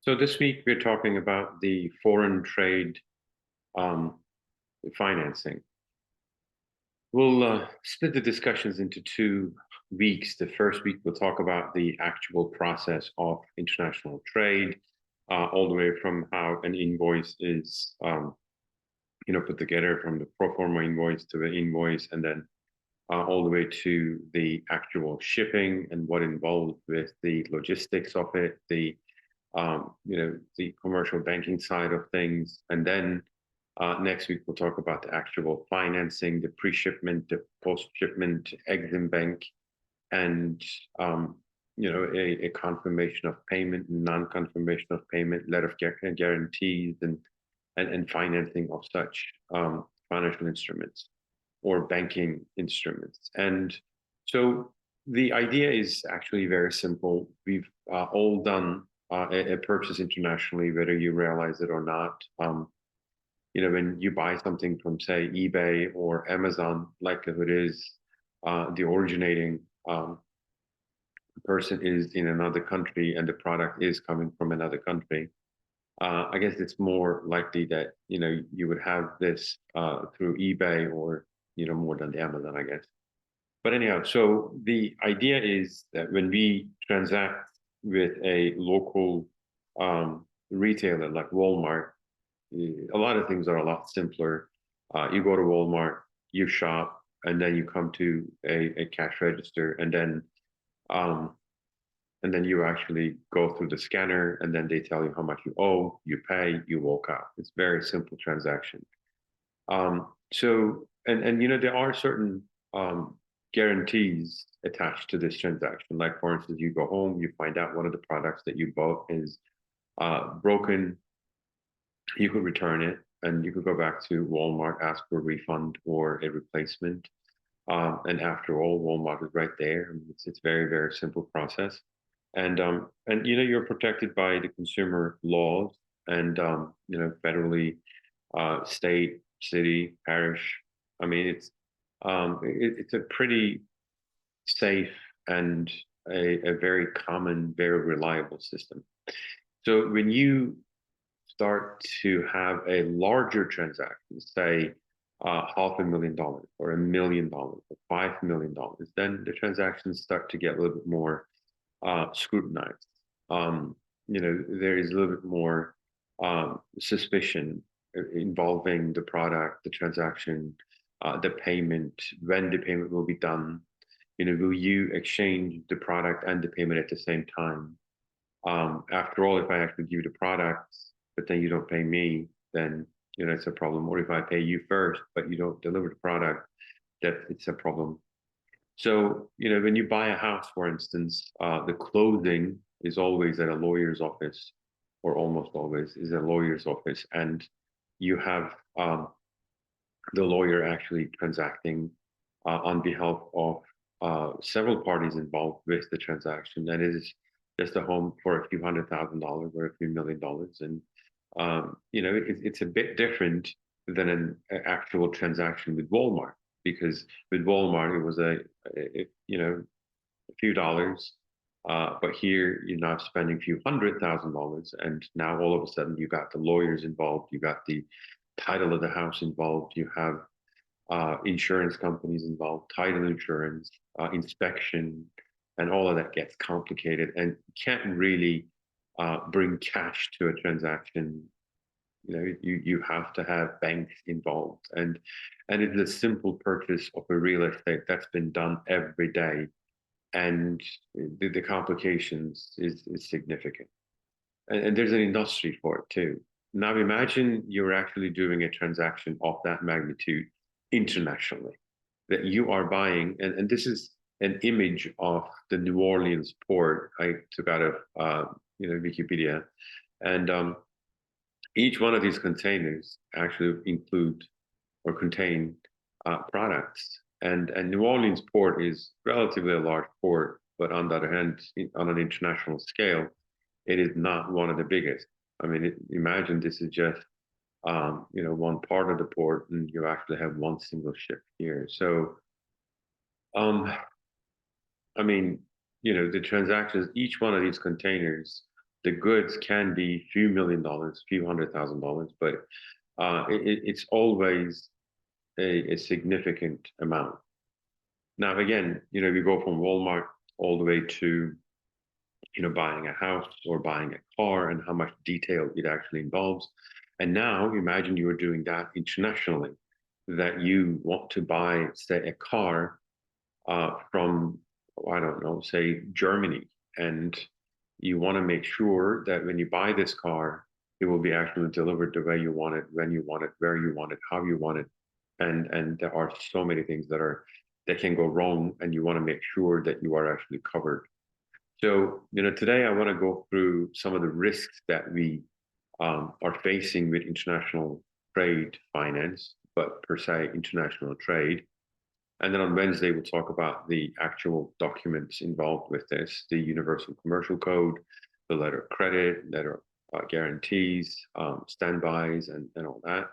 So this week we're talking about the foreign trade um, financing. We'll split the discussions into 2 weeks. The first week we'll talk about the actual process of international trade, all the way from how an invoice is, put together, from the pro forma invoice to the invoice, and then all the way to the actual shipping and what involved with the logistics of it, the commercial banking side of things. And then next week, we'll talk about the actual financing, the pre-shipment, the post-shipment, Exim Bank, and a confirmation of payment, non-confirmation of payment, letter of guarantees, and financing of such financial instruments or banking instruments. And so the idea is actually very simple. We've all done a purchase internationally, whether you realize it or not. When you buy something from, say, eBay or Amazon, likelihood is the originating person is in another country and the product is coming from another country. I guess it's more likely that you would have this through eBay or more than the Amazon, I guess. But anyhow, so the idea is that when we transact with a local retailer like Walmart, a lot of things are a lot simpler. You go to Walmart, you shop, and then you come to a cash register, um, and then you actually go through the scanner, and then they tell you how much you owe, you pay, you walk out. It's very simple transaction. So there are certain guarantees attached to this transaction. Like, for instance, you go home, you find out one of the products that you bought is broken. You could return it, and you could go back to Walmart, ask for a refund or a replacement. And after all, Walmart is right there. I mean, it's very, very simple process. And you're protected by the consumer laws and federally, state, city, parish. I mean, it's a pretty safe and a very common, very reliable system. So when you start to have a larger transaction, say $500,000 or $1 million or $5 million, then the transactions start to get a little bit more scrutinized. There is a little bit more suspicion involving the product, the transaction, the payment, when the payment will be done. Will you exchange the product and the payment at the same time? After all, if I actually give you the product, but then you don't pay me, then it's a problem. Or if I pay you first, but you don't deliver the product, that it's a problem. So, when you buy a house, for instance, the closing is always at a lawyer's office, or almost always is a lawyer's office, and you have the lawyer actually transacting on behalf of several parties involved with the transaction. And it is just a home for a few $100,000 or a few $1 million. And it's a bit different than an actual transaction with Walmart, because with Walmart it was a few dollars, but here you're not spending a few $100,000, and now all of a sudden you got the lawyers involved, you got the title of the house involved, you have insurance companies involved, title insurance, inspection, and all of that gets complicated and can't really bring cash to a transaction. You have to have banks involved, and it's a simple purchase of a real estate that's been done every day, and the complications is significant. And there's an industry for it too. Now imagine you're actually doing a transaction of that magnitude internationally, that you are buying, and this is an image of the New Orleans port I took out of Wikipedia, and each one of these containers actually include or contain products. And New Orleans port is relatively a large port, but on the other hand, on an international scale, it is not one of the biggest. I mean, imagine this is just one part of the port, and you actually have one single ship here. So, um, I mean, the transactions, each one of these containers the goods can be few $1 million, few $100,000, but it's always a significant amount. Now, again, if you go from Walmart all the way to, buying a house or buying a car and how much detail it actually involves. And now imagine you are doing that internationally, that you want to buy, say, a car from, I don't know, say Germany, and you want to make sure that when you buy this car, it will be actually delivered the way you want it, when you want it, where you want it, how you want it, and there are so many things that can go wrong, and you want to make sure that you are actually covered. So, today I want to go through some of the risks that we are facing with international trade finance, but per se international trade. And then on Wednesday, we'll talk about the actual documents involved with this, the Universal Commercial Code, the letter of credit, letter of guarantees, standbys, and all that.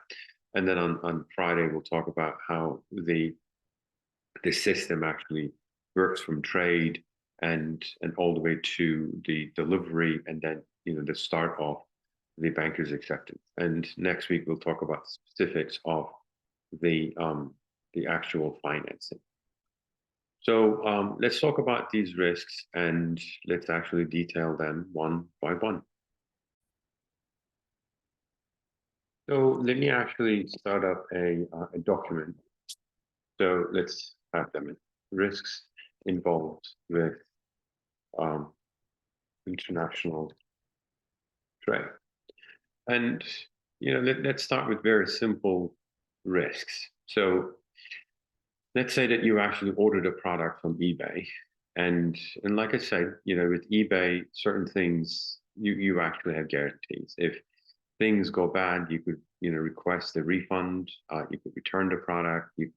And then on Friday, we'll talk about how the system actually works from trade and all the way to the delivery, and then the start of the banker's acceptance. And next week we'll talk about the specifics of the actual financing. So let's talk about these risks, and let's actually detail them one by one. So let me actually start up a document. So let's have them. Risks involved with international trade. And let's start with very simple risks. So let's say that you actually ordered a product from eBay, and like I said, with eBay, certain things you actually have guarantees. If things go bad, you could request a refund. You could return the product. You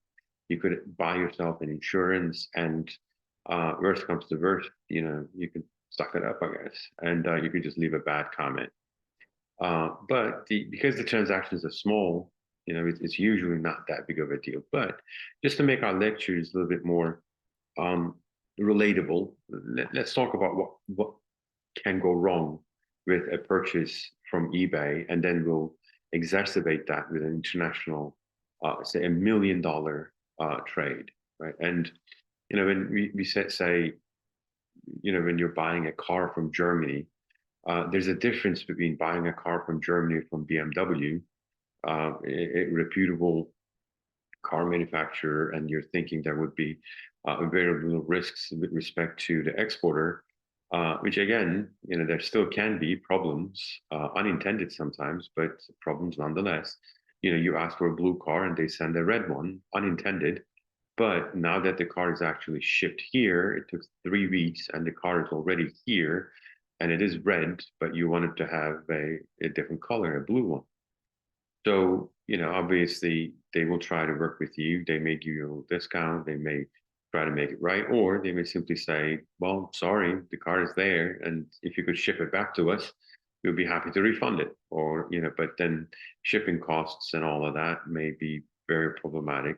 could buy yourself an insurance, and worst comes to worst, you could suck it up, I guess, and you could just leave a bad comment. But because the transactions are small, it's usually not that big of a deal. But just to make our lectures a little bit more relatable, let's talk about what can go wrong with a purchase from eBay, and then we'll exacerbate that with an international, say, $1 million trade, right? And when we say, when you're buying a car from Germany, there's a difference between buying a car from Germany from BMW, a reputable car manufacturer, and you're thinking there would be very little risks with respect to the exporter, which again, there still can be problems, unintended sometimes, but problems nonetheless. You ask for a blue car and they send a red one, unintended. But now that the car is actually shipped here, it took 3 weeks and the car is already here and it is red, but you wanted to have a different color, a blue one. So, obviously they will try to work with you. They may give you a little discount. They may try to make it right, or they may simply say, well, sorry, the car is there, and if you could ship it back to us, we'll be happy to refund it. Or, but then shipping costs and all of that may be very problematic.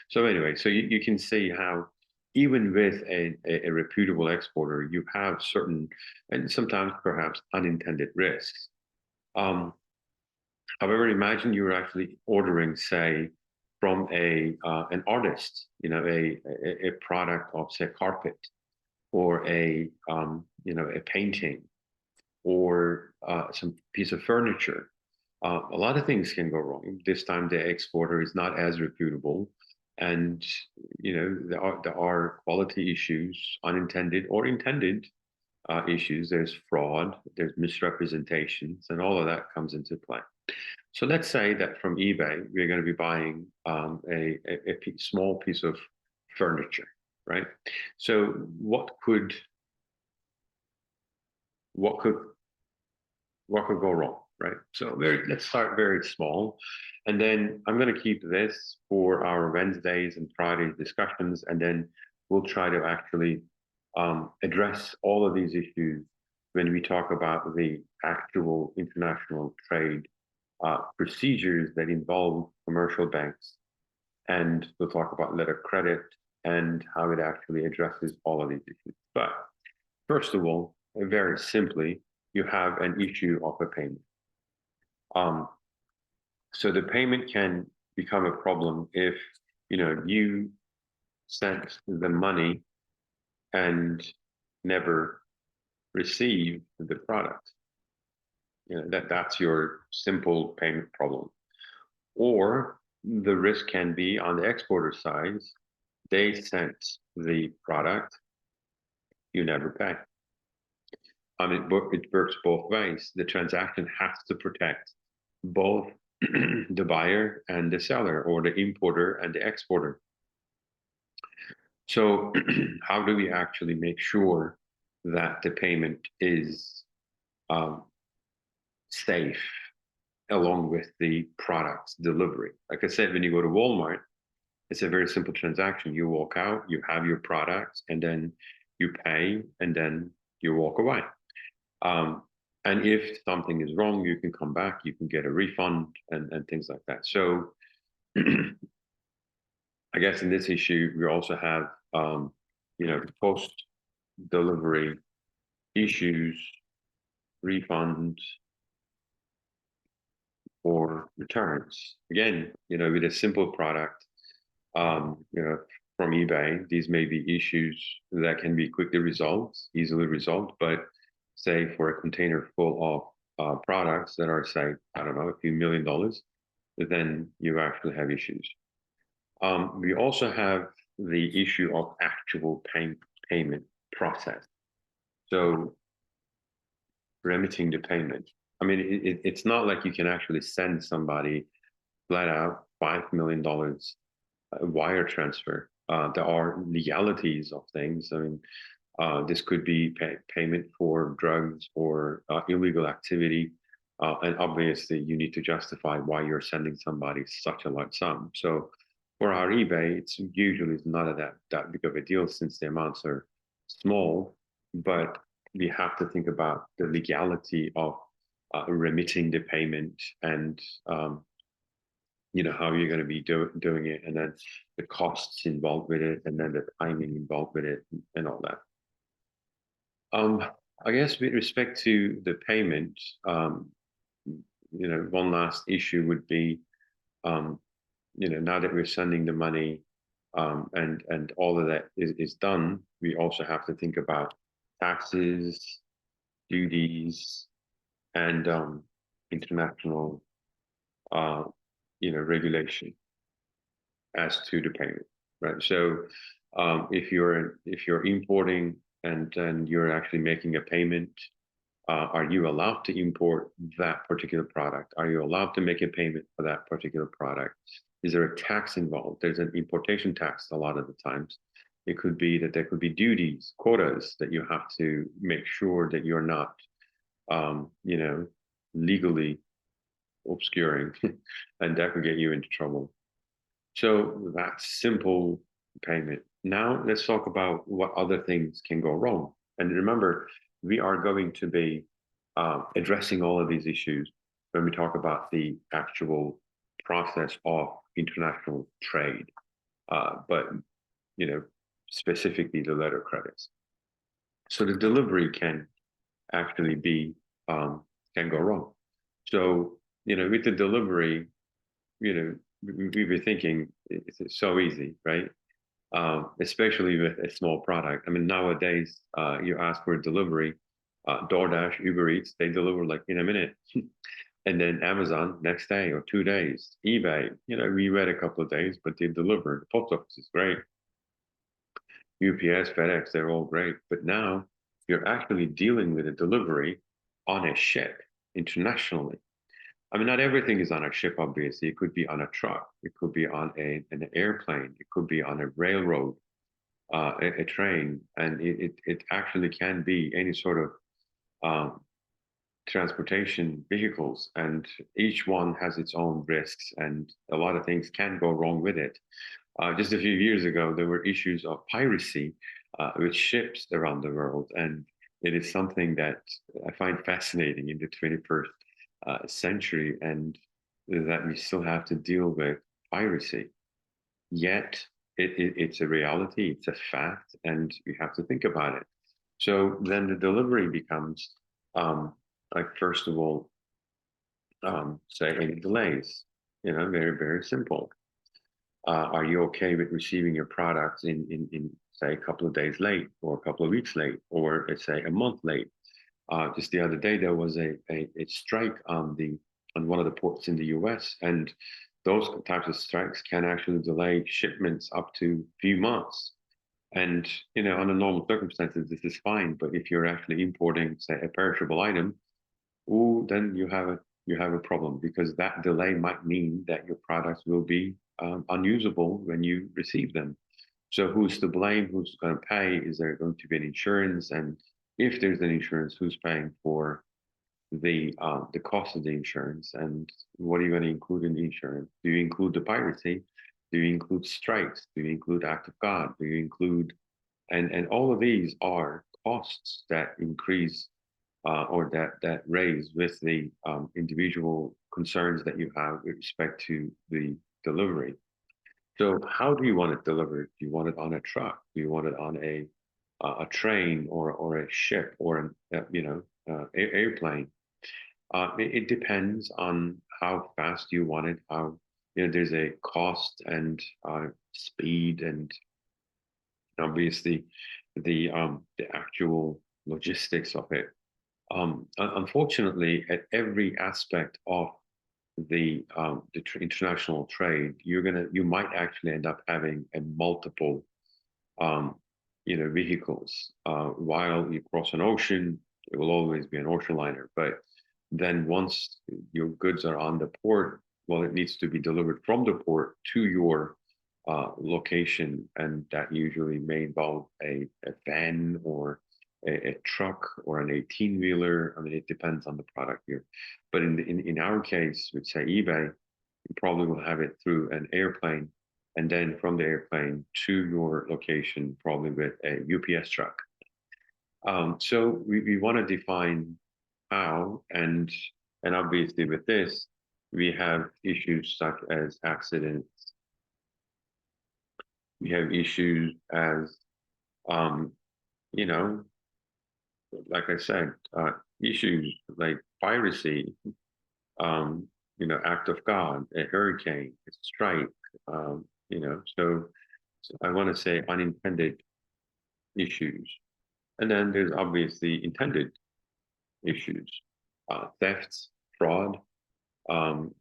So anyway, so you can see how even with a reputable exporter, you have certain and sometimes perhaps unintended risks. However, imagine you're actually ordering, say, from an artist, a product of, say, carpet, or a painting, or some piece of furniture. A lot of things can go wrong. This time, the exporter is not as reputable, and there are quality issues, unintended or intended issues. There's fraud, there's misrepresentations, and all of that comes into play. So let's say that from eBay, we're going to be buying a small piece of furniture, right? So what could go wrong, right? So let's start very small, and then I'm going to keep this for our Wednesdays and Fridays discussions, and then we'll try to actually address all of these issues when we talk about the actual international trade procedures that involve commercial banks, and we'll talk about letter of credit and how it actually addresses all of these issues. But first of all, very simply, you have an issue of a payment. So the payment can become a problem if you sent the money and never receive the product. That's your simple payment problem. Or the risk can be on the exporter side. They sent the product, you never pay. It works both ways. The transaction has to protect both the buyer and the seller, or the importer and the exporter. So how do we actually make sure that the payment is safe along with the product's delivery? Like I said, when you go to Walmart, it's a very simple transaction. You walk out, you have your products, and then you pay, and then you walk away. And if something is wrong, you can come back, you can get a refund, and things like that. So I guess in this issue, we also have, post-delivery issues, refunds, or returns. Again, with a simple product, from eBay, these may be issues that can be quickly resolved, easily resolved. But say for a container full of products that are, say, I don't know, a few $1 million, then you actually have issues. We also have the issue of actual payment process. So remitting the payment. I mean, it's not like you can actually send somebody flat out $5 million wire transfer. There are legalities of things. I mean, this could be payment for drugs or illegal activity. And obviously, you need to justify why you're sending somebody such a large sum. So for our eBay, it's usually not that big of a deal since the amounts are small, but we have to think about the legality of remitting the payment, and how you're going to be doing it, and then the costs involved with it, and then the timing involved with it, and all that. I guess with respect to the payment, one last issue would be, now that we're sending the money, and all of that is done, we also have to think about taxes, duties, and international, regulation as to the payment, right? So if you're importing and you're actually making a payment, are you allowed to import that particular product? Are you allowed to make a payment for that particular product? Is there a tax involved? There's an importation tax a lot of the times. It could be that there could be duties, quotas that you have to make sure that you're not, legally obscuring, and that could get you into trouble. So that's simple payment. Now let's talk about what other things can go wrong. And remember, we are going to be addressing all of these issues when we talk about the actual process of international trade, but specifically the letter credits. So the delivery can actually be can go wrong. So with the delivery, we were thinking it's so easy, right? Especially with a small product. I mean, nowadays, you ask for a delivery, DoorDash, Uber Eats, they deliver like in a minute. And then Amazon, next day or 2 days. eBay, we wait a couple of days, but they deliver. The post office is great. UPS, FedEx, they're all great. But now you're actually dealing with a delivery on a ship internationally. I mean, not everything is on a ship, obviously. It could be on a truck. It could be on an airplane. It could be on a railroad, a train. And it actually can be any sort of transportation vehicles. And each one has its own risks, and a lot of things can go wrong with it. Just a few years ago, there were issues of piracy with ships around the world. And it is something that I find fascinating in the 21st century, and that we still have to deal with piracy. Yet it's a reality, it's a fact, and we have to think about it. So then the delivery becomes like first of all, say any delays, very, very simple. Are you okay with receiving your products in say a couple of days late or a couple of weeks late or let's say a month late? Just the other day there was a strike on one of the ports in the US, and those types of strikes can actually delay shipments up to a few months. And under normal circumstances, this is fine. But if you're actually importing, say, a perishable item, ooh, then you have a problem because that delay might mean that your products will be unusable when you receive them. So who's to blame? Who's going to pay? Is there going to be an insurance? And if there's an insurance, who's paying for the cost of the insurance? And what are you going to include in the insurance? Do you include the piracy? Do you include strikes? Do you include act of God? Do you include and all of these are costs that increase or that raise with the individual concerns that you have with respect to the delivery. So, how do you want it delivered? Do you want it on a truck? Do you want it on a train or a ship or an airplane? It depends on how fast you want it. How there's a cost and speed and obviously the actual logistics of it. Unfortunately, at every aspect of the international trade, you might actually end up having a multiple um, vehicles. While you cross an ocean, it will always be an ocean liner. But then once your goods are on the port, well, it needs to be delivered from the port to your location, and that usually may involve a van or a truck or an 18-wheeler. I mean, it depends on the product here. But in our case, with say eBay, you probably will have it through an airplane and then from the airplane to your location, probably with a UPS truck. So we want to define how, and obviously with this, we have issues such as accidents. We have issues as, um, you know, like I said, issues like piracy, um, act of God, a hurricane, a strike, so I want to say unintended issues. And then there's obviously intended issues, thefts, fraud. Um,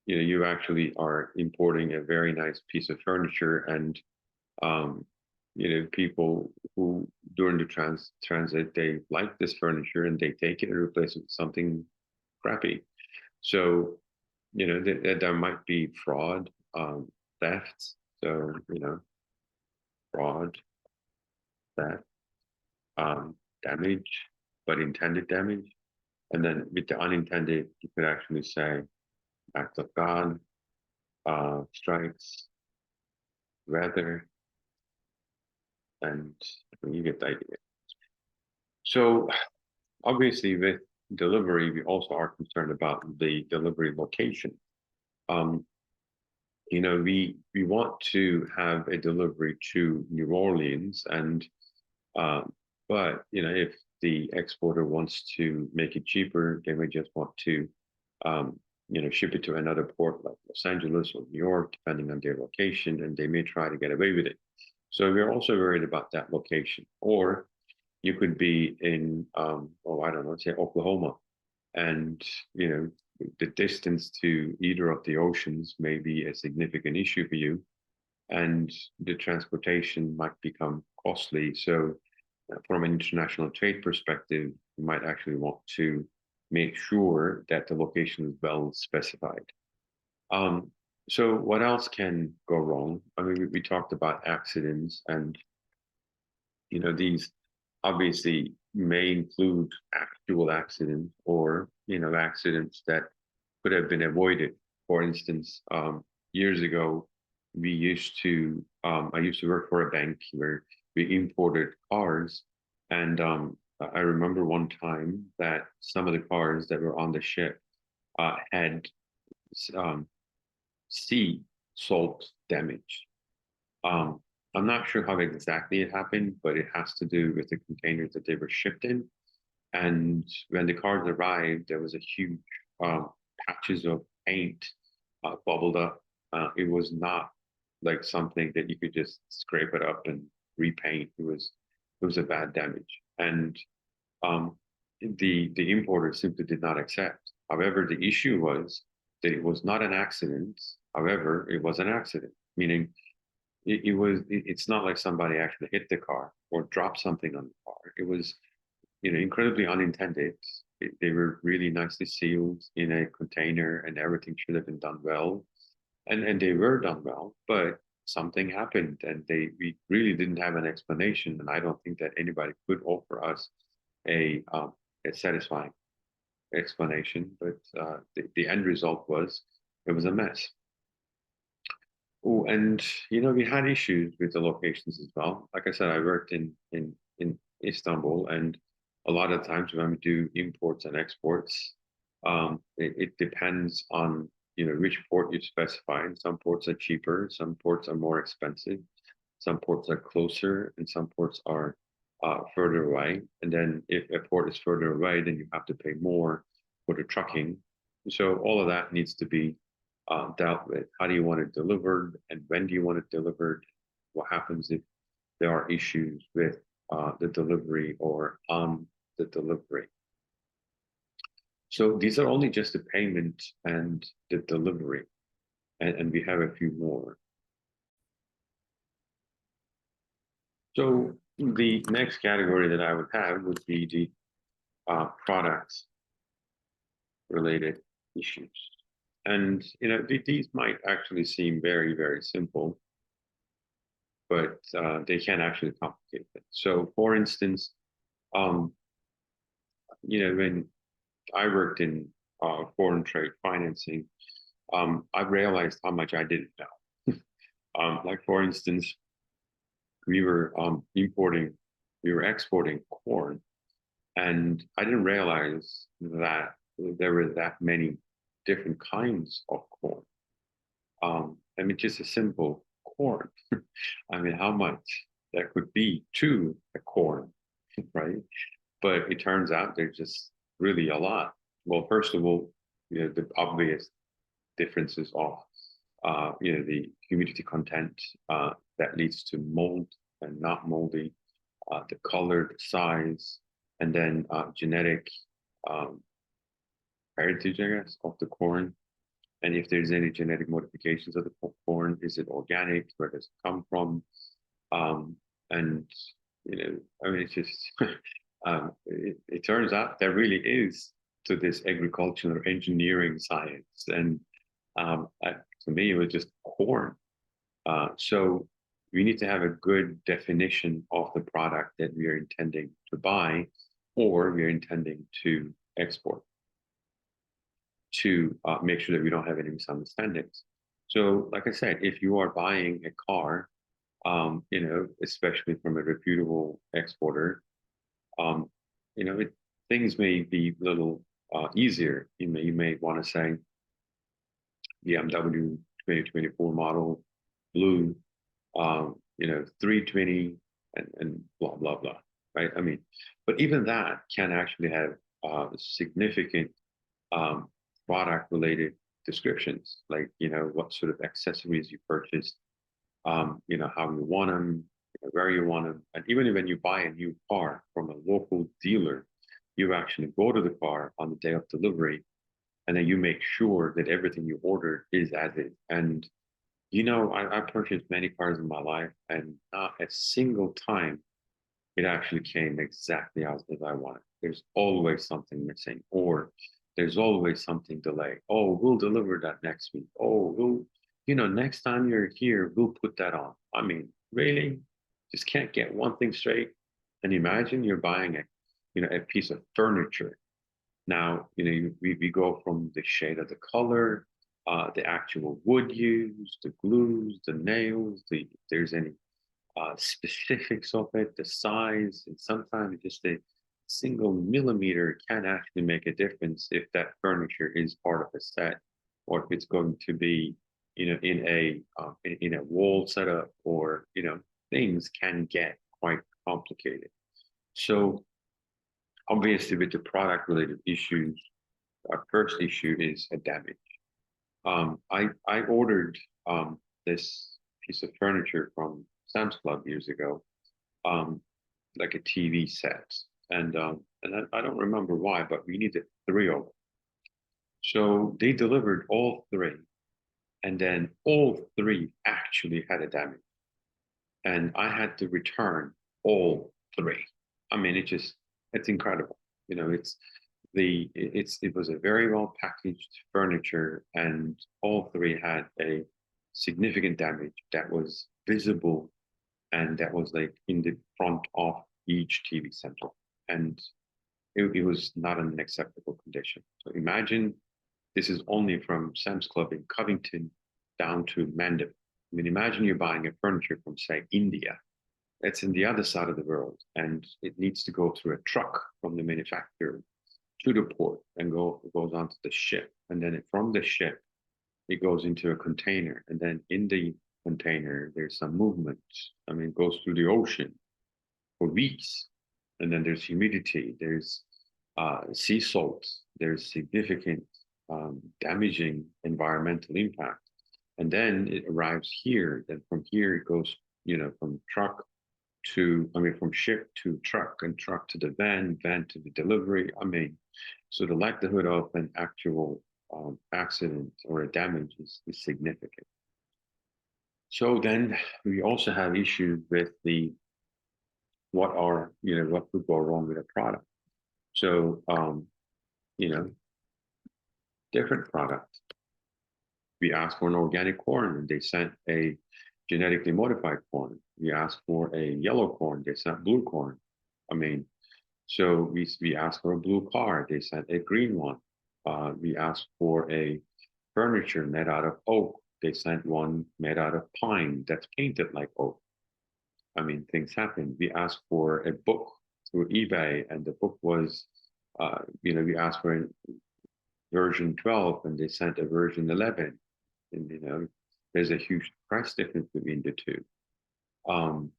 you actually are importing a very nice piece of furniture, and um, people who during the transit they like this furniture and they take it and replace it with something crappy. So there might be fraud, theft. So fraud, theft, damage, but intended damage. And then with the unintended, you could actually say act of God, strikes, weather, and you get the idea. So obviously with delivery, we also are concerned about the delivery location. Um, we want to have a delivery to New Orleans, and but if the exporter wants to make it cheaper, they may just want to ship it to another port like Los Angeles or New York, depending on their location, and they may try to get away with it. So we're also worried about that location. Or you could be in, I don't know, say Oklahoma, and the distance to either of the oceans may be a significant issue for you, and the transportation might become costly. So, from an international trade perspective, you might actually want to make sure that the location is well specified. Um, so, what else can go wrong? I mean, we talked about accidents, and these obviously may include actual accidents or accidents that could have been avoided. For instance, years ago, I used to work for a bank where we imported cars, and I remember one time that some of the cars that were on the ship had um, sea salt damage. Um, I'm not sure how exactly it happened, but it has to do with the containers that they were shipped in. And when the cars arrived, there was a huge patches of paint bubbled up. It was not like something that you could just scrape it up and repaint. It was a bad damage, and um, the importer simply did not accept. However, the issue was that it was not an accident. However, it was an accident, meaning it's not like somebody actually hit the car or dropped something on the car. It was, incredibly unintended. They were really nicely sealed in a container, and everything should have been done well, and they were done well. But something happened, and we really didn't have an explanation. And I don't think that anybody could offer us a um, a satisfying explanation. But the end result was it was a mess. Oh, and we had issues with the locations as well. Like I said, I worked in Istanbul, and a lot of times when we do imports and exports, it depends on which port you specify. And some ports are cheaper, some ports are more expensive, some ports are closer, and some ports are further away. And then if a port is further away, then you have to pay more for the trucking. So all of that needs to be dealt with. How do you want it delivered, and when do you want it delivered? What happens if there are issues with the delivery or on the delivery? So these are only just the payment and the delivery, and we have a few more. So the next category that I would have would be the products related issues. And these might actually seem very, very simple, but they can actually complicate it. So, for instance, um, when I worked in foreign trade financing, I realized how much I didn't know. Like for instance, we were we were exporting corn, and I didn't realize that there were that many different kinds of corn. I mean, just a simple corn. I mean, how much that could be to a corn, right? But it turns out there's just really a lot. Well, first of all, the obvious differences of, the humidity content that leads to mold and not moldy, the color, the size, and then genetic um, heritage, I guess, of the corn. And if there's any genetic modifications of the corn, is it organic? Where does it come from? And I mean, it's just it turns out there really is to this agricultural engineering science, and to me, it was just corn. So we need to have a good definition of the product that we are intending to buy, or we are intending to export, to make sure that we don't have any misunderstandings. So, like I said, if you are buying a car, especially from a reputable exporter, um, things may be a little easier. You may want to say BMW 2024 model, blue, 320, and blah blah blah. Right? I mean, but even that can actually have significant um, product related descriptions, like what sort of accessories you purchased, how you want them, where you want them. And even when you buy a new car from a local dealer, you actually go to the car on the day of delivery, and then you make sure that everything you ordered is as is. And I purchased many cars in my life, and not a single time it actually came exactly as I wanted. There's always something missing, or there's always something delayed. Oh, we'll deliver that next week. Oh, next time you're here, we'll put that on. I mean, really, just can't get one thing straight. And imagine you're buying a piece of furniture. Now, we go from the shade of the color, the actual wood used, the glues, the nails, if there's any specifics of it, the size, and sometimes just a single millimeter can actually make a difference if that furniture is part of a set, or if it's going to be, in a wall setup, or things can get quite complicated. So Obviously, with the product related issues, our first issue is a damage. I ordered this piece of furniture from Sam's Club years ago, um, like a TV set, and I don't remember why, but we needed three of them. So they delivered all three, and then all three actually had a damage, and I had to return all three. I mean, it's incredible. You know, it was a very well packaged furniture, and all three had a significant damage that was visible, and that was like in the front of each TV center, and it was not in an acceptable condition. So imagine this is only from Sam's Club in Covington down to Mandeville. I mean, imagine you're buying a furniture from, say, India. It's in the other side of the world, and it needs to go through a truck from the manufacturer to the port and goes onto the ship. And then from the ship, it goes into a container. And then in the container, there's some movement. I mean, it goes through the ocean for weeks. And then there's humidity, there's sea salt, there's significant damaging environmental impact. And then it arrives here. Then from here, it goes, from truck from ship to truck and truck to the van to the delivery. I mean, so the likelihood of an actual accident or a damage is significant. So then we also have issues with what could go wrong with a product. So, you know, different product. We asked for an organic corn and they sent a genetically modified corn. We asked for a yellow corn, they sent blue corn. I mean, so we asked for a blue car, they sent a green one. We asked for a furniture made out of oak, they sent one made out of pine that's painted like oak. I mean, things happen. We asked for a book through eBay, and the book was, we asked for a version 12, and they sent a version 11. And, there's a huge price difference between the two. Um,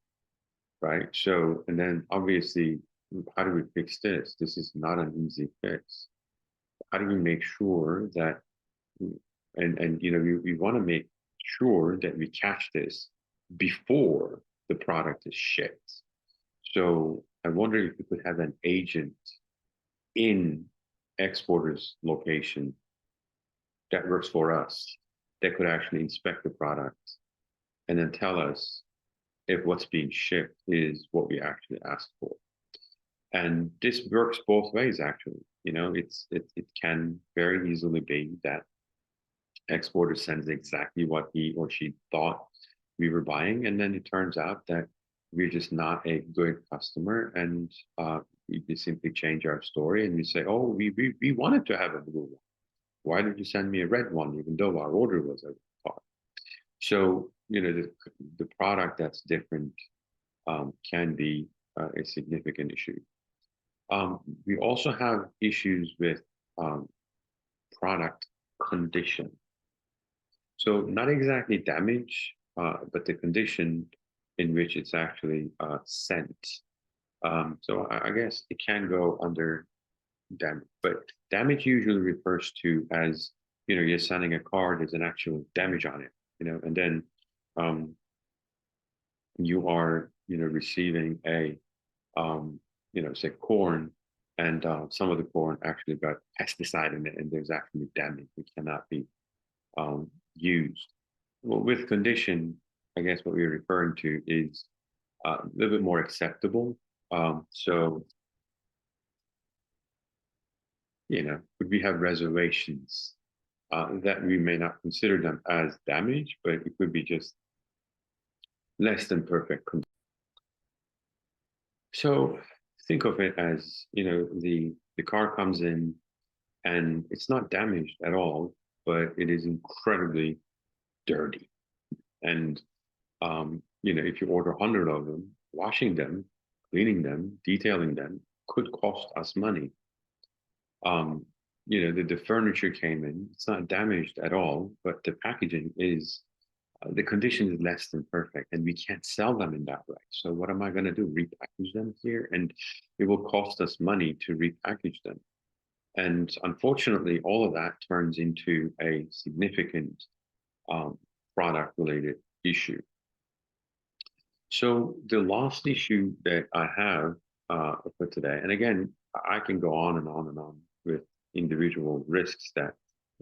right? So, and then obviously, how do we fix this? This is not an easy fix. How do we make sure that, we want to make sure that we catch this before the product is shipped. So I wonder if we could have an agent in exporter's location that works for us that could actually inspect the product and then tell us if what's being shipped is what we actually asked for. And this works both ways, actually. It can very easily be that exporter sends exactly what he or she thought we were buying, and then it turns out that we're just not a good customer, and we simply change our story and we say, oh, we wanted to have a blue one. Why did you send me a red one, even though our order was a thought? So, the product that's different can be a significant issue. We also have issues with product condition. So not exactly damage, but the condition in which it's actually sent. So I guess it can go under damage, but damage usually refers to as, you're sending a car, there's an actual damage on it, and then you are, receiving a, say corn, and some of the corn actually got pesticide in it, and there's actually damage which cannot be used. Well, with condition, I guess what we're referring to is a little bit more acceptable. So, would we have reservations that we may not consider them as damage, but it could be just less than perfect condition. So think of it as, the car comes in and it's not damaged at all, but it is incredibly dirty. And, if you order 100 of them, washing them, cleaning them, detailing them could cost us money. The furniture came in, it's not damaged at all, but the packaging is the condition is less than perfect, and we can't sell them in that way. So what am I going to do? Repackage them here, and it will cost us money to repackage them. And unfortunately, all of that turns into a significant product-related issue. So the last issue that I have for today, and again, I can go on and on and on with individual risks that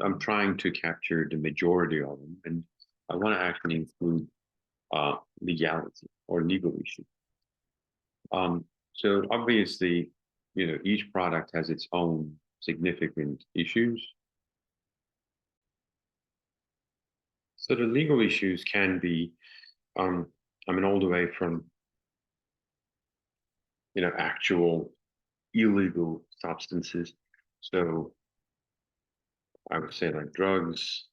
I'm trying to capture the majority of them, and I want to actually include legality or legal issue. So obviously, each product has its own significant issues. So the legal issues can be, all the way from, actual illegal substances. So I would say like drugs,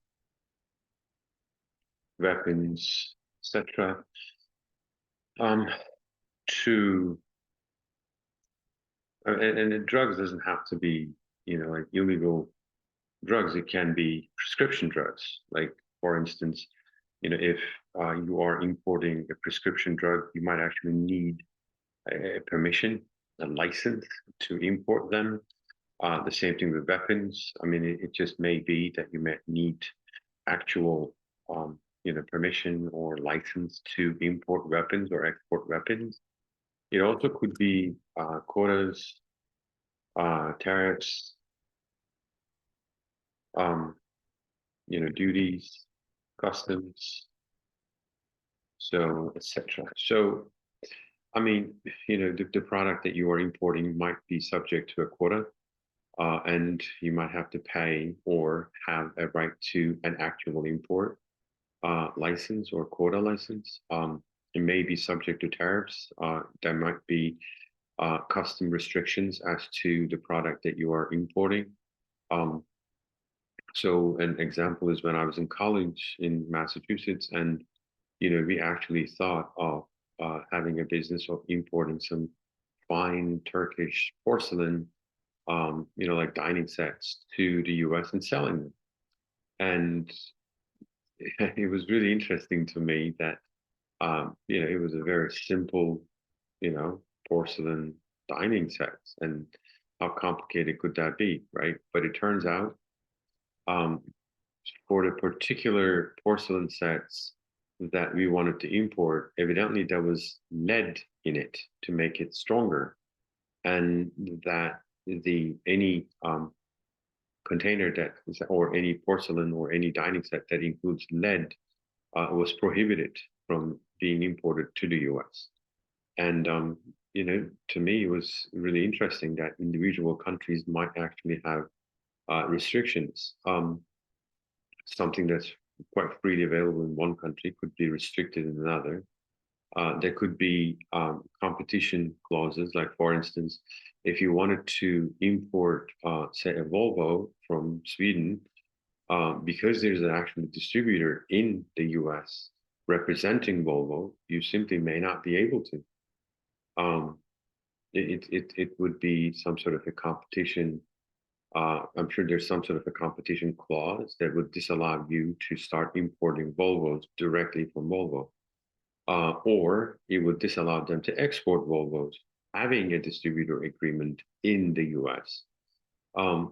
weapons, etc. To and drugs doesn't have to be, like illegal drugs. It can be prescription drugs. Like for instance, if you are importing a prescription drug, you might actually need a permission, a license to import them. The same thing with weapons. I mean, it just may be that you may need actual, permission or license to import weapons or export weapons. It also could be quotas, tariffs, um, duties, customs, so etc. So, I mean, the product that you are importing might be subject to a quota, and you might have to pay or have a right to an actual import license or quota license. It may be subject to tariffs. There might be custom restrictions as to the product that you are importing. So an example is when I was in college in Massachusetts, and we actually thought of having a business of importing some fine Turkish porcelain, like dining sets to the US and selling them. And it was really interesting to me that, it was a very simple, porcelain dining sets. And how complicated could that be, right? But it turns out, um, for the particular porcelain sets that we wanted to import, evidently there was lead in it to make it stronger, and that any container that or any porcelain or any dining set that includes lead was prohibited from being imported to the U.S. And to me, it was really interesting that individual countries might actually have restrictions. Something that's quite freely available in one country could be restricted in another. There could be competition clauses, like for instance, if you wanted to import, say, a Volvo from Sweden, because there's an actual distributor in the US representing Volvo, you simply may not be able to. It would be some sort of a competition. I'm sure there's some sort of a competition clause that would disallow you to start importing Volvos directly from Volvo. Or it would disallow them to export Volvos having a distributor agreement in the US.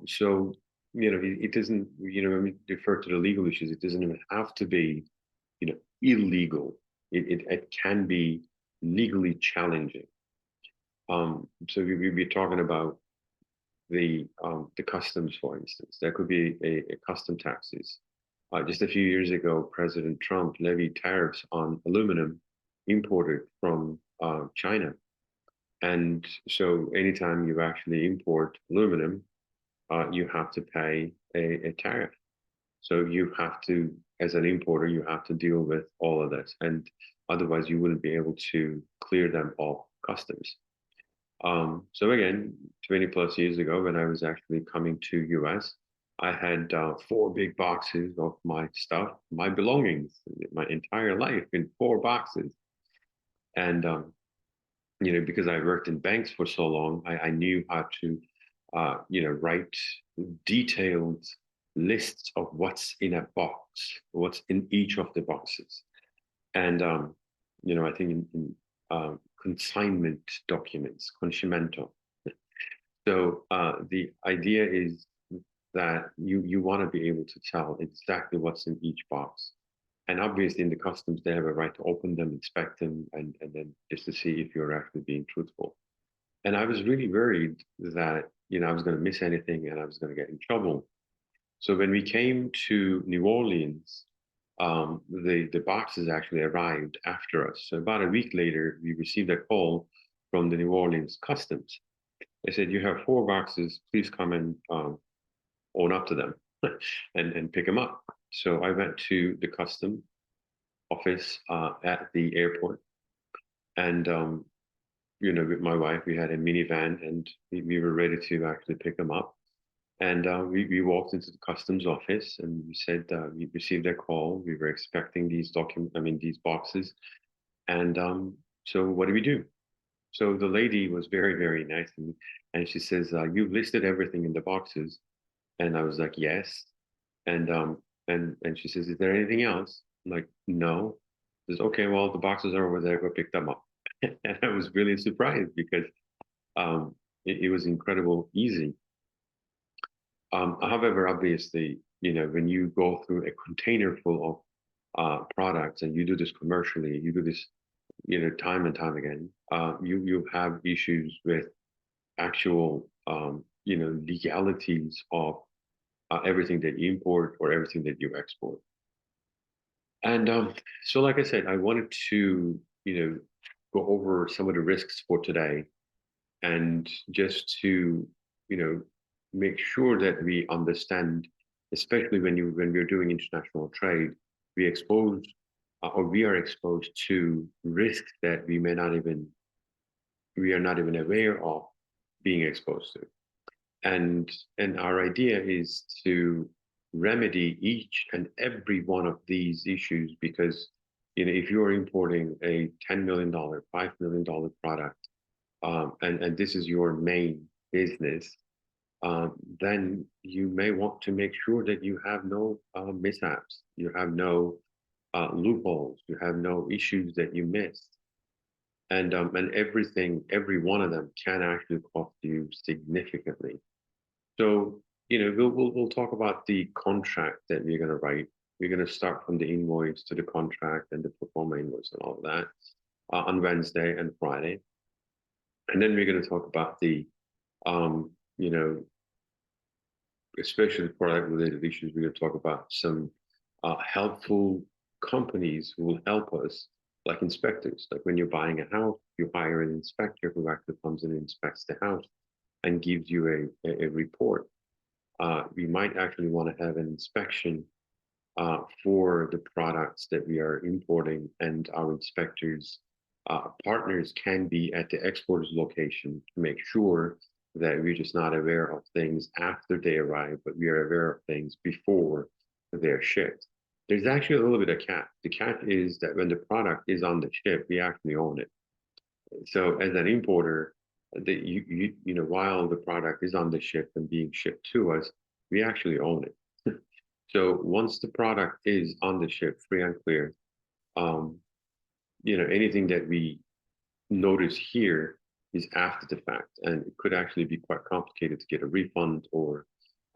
So, it doesn't, when we refer to the legal issues, it doesn't even have to be, illegal. It can be legally challenging. So we'd be talking about the customs, for instance. There could be a custom taxes. Just a few years ago, President Trump levied tariffs on aluminum imported from China. And so anytime you actually import aluminum, you have to pay a tariff. So you have to, as an importer, you have to deal with all of this. And otherwise, you wouldn't be able to clear them off customs. So again, 20 plus years ago, when I was actually coming to US, I had 4 big boxes of my stuff, my belongings, my entire life in 4 boxes. And, because I worked in banks for so long, I knew how to, write detailed lists of what's in a box, what's in each of the boxes. And I think in consignment documents, consignmento. So the idea is that you want to be able to tell exactly what's in each box. And obviously in the customs, they have a right to open them, inspect them, and then just to see if you're actually being truthful. And I was really worried that, I was going to miss anything and I was going to get in trouble. So when we came to New Orleans, the boxes actually arrived after us. So about a week later, we received a call from the New Orleans Customs. They said, "You have 4 boxes. Please come and own up to them and pick them up." So I went to the custom office at the airport, and with my wife, we had a minivan, and we were ready to actually pick them up. And we walked into the customs office, and we said we received a call. We were expecting these boxes. And so what do we do? So the lady was very, very nice, and she says, "You've listed everything in the boxes." And I was like, "Yes." And she says, "Is there anything else?" I'm like, "No." She says, "Okay, well, the boxes are over there. Go pick them up." And I was really surprised because it was incredible easy. However, obviously, when you go through a container full of products and you do this commercially, you do this, time and time again, you have issues with actual, legalities of everything that you import or everything that you export. And so, like I said, I wanted to, go over some of the risks for today and just to you know make sure that we understand, especially when we're doing international trade, we expose or we are exposed to risks that we are not even aware of being exposed to. And our idea is to remedy each and every one of these issues, because if you're importing a $10 million, $5 million product, and this is your main business, then you may want to make sure that you have no mishaps, you have no loopholes, you have no issues that you missed. And every one of them can actually cost you significantly. So, we'll talk about the contract that we're going to write. We're going to start from the invoice to the contract and the pro forma invoice and all of that on Wednesday and Friday. And then we're going to talk about the, um, you know, especially product related issues. We're going to talk about some helpful companies who will help us, like inspectors. Like when you're buying a house, you hire an inspector who actually comes and inspects the house and gives you a report. We might actually want to have an inspection for the products that we are importing, and our inspectors partners can be at the exporter's location to make sure that we're just not aware of things after they arrive, but we are aware of things before they're shipped. There's actually a little bit of catch. The catch is that when the product is on the ship, we actually own it. So as an importer, while the product is on the ship and being shipped to us, we actually own it. So once the product is on the ship, free and clear, um, anything that we notice here is after the fact, and it could actually be quite complicated to get a refund or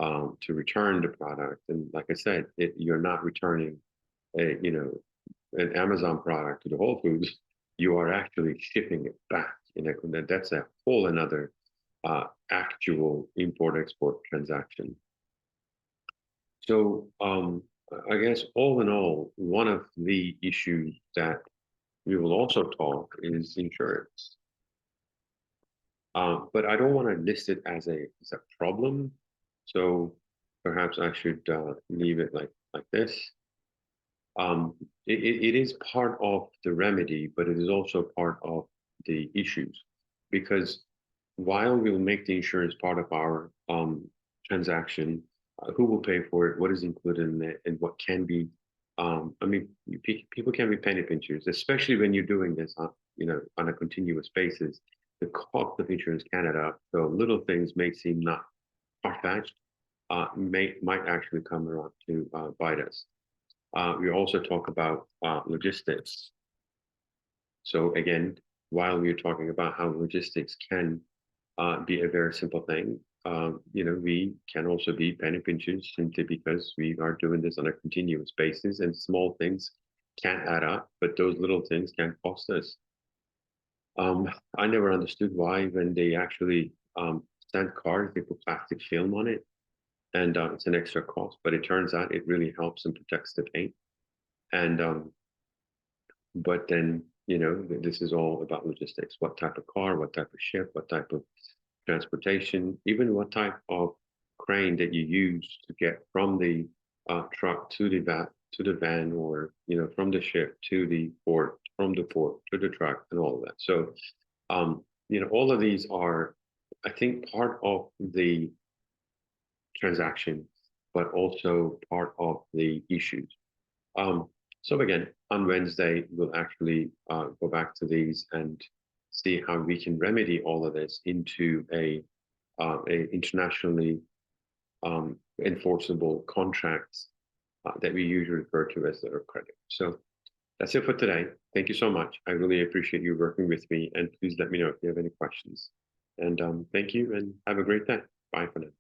to return the product. And like I said, you're not returning an Amazon product to the Whole Foods. You are actually shipping it back. And that's a whole another actual import-export transaction. So I guess all in all, one of the issues that we will also talk is insurance. But I don't want to list it as a problem. So perhaps I should leave it like this. It is part of the remedy, but it is also part of the issues, because while we'll make the insurance part of our transaction, who will pay for it, what is included in it, and what can be. People can be penny pinchers, especially when you're doing this on a continuous basis. The cost of insurance can add up, so little things may seem not far-fetched, might actually come around to bite us. We also talk about logistics. So again, while we're talking about how logistics can be a very simple thing, we can also be penny pinchers simply because we are doing this on a continuous basis, and small things can add up, but those little things can cost us. I never understood why when they actually send cars, they put plastic film on it, and it's an extra cost, but it turns out it really helps and protects the paint. And but then, this is all about logistics. What type of car, what type of ship, what type of transportation, even what type of crane that you use to get from the truck to the van, or from the ship to the port, from the port to the truck, and all of that. So, all of these are, I think, part of the transaction, but also part of the issues. Um, so again, on Wednesday, we'll actually go back to these and see how we can remedy all of this into a internationally enforceable contracts that we usually refer to as letter of credit. So that's it for today. Thank you so much. I really appreciate you working with me, and please let me know if you have any questions. And thank you, and have a great day. Bye for now.